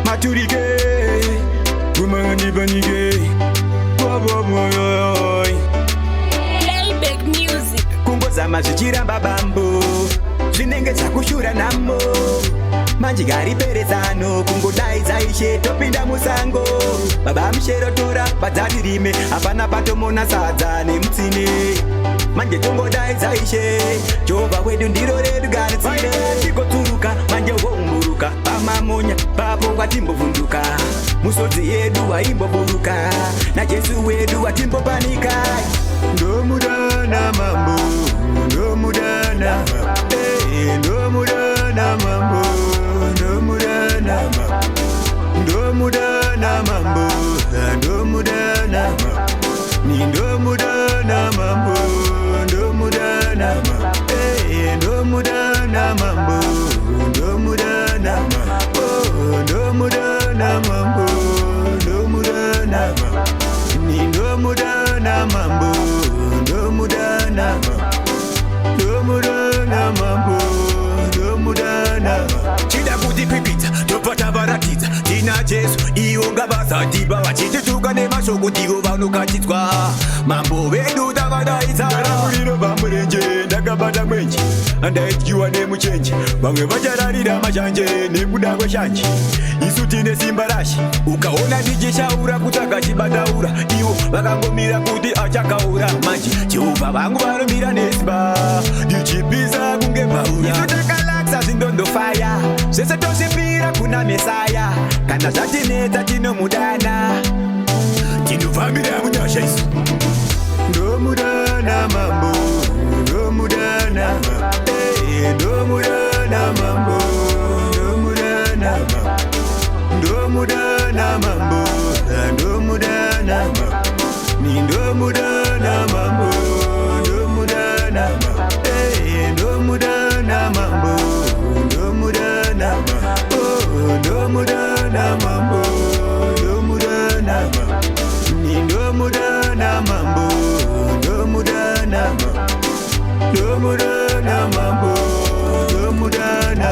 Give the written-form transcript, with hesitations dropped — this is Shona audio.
maturike kumangani banige Playback music kungozama zvichiramba bambo zvinenge zvakushura namo manje gariperezano kungodaidza ishe topinda musango baba mushero tora badzaririme hapana patomona sadza nemutsine manje tongodaidza ishe jehovha wedu ndiro redu ganitsine tigoturuka manje woumburuka pamamonya papo watimbovhunduka musodzi yedu waimboburuka najesu wedu watimbopanika ndomudana mambo ndomudana ndomudana mambo ndomudana mambo ndomudana ni ndomudana mambo ndomudana ndomudana mambo ndomudana ndomudana mambo ndomudana ni ndomudana mambo ndomudana ndomudana mambo ndomudana chida kuti pipita topata varatidza tina jesu iwo ngavazadiba vachitituka nemashoko ndivo vanokatidzwa mambo vedu tavadaidza ndaramuriro vamurenje ndakabata mwenje andaidyiwa nemuchenje vamwe vachararira mashanje nekuda kweshanje isu tine simba rashi ukaona ndichishaura kutsvaga chibataura ivo vakangomira kuti achakaura manje jehovha vangu vanomira nesimba ndichipisa kunge mbaura takalaksa zvindondofaya zvese tosvipira kuna mesaya kana zvatinetsa tinomudana tinofambira munyasha isu ndomudana mambo ndomudana ndomudana mambo ndomudana ndomudana mambo ndomudana ni ndomudana mambo ndomudana ndomudana mambo ndomudana ndomudana mambo ndomudana ni ndomudana mambo ndomudana ndomudana mambo ndomudana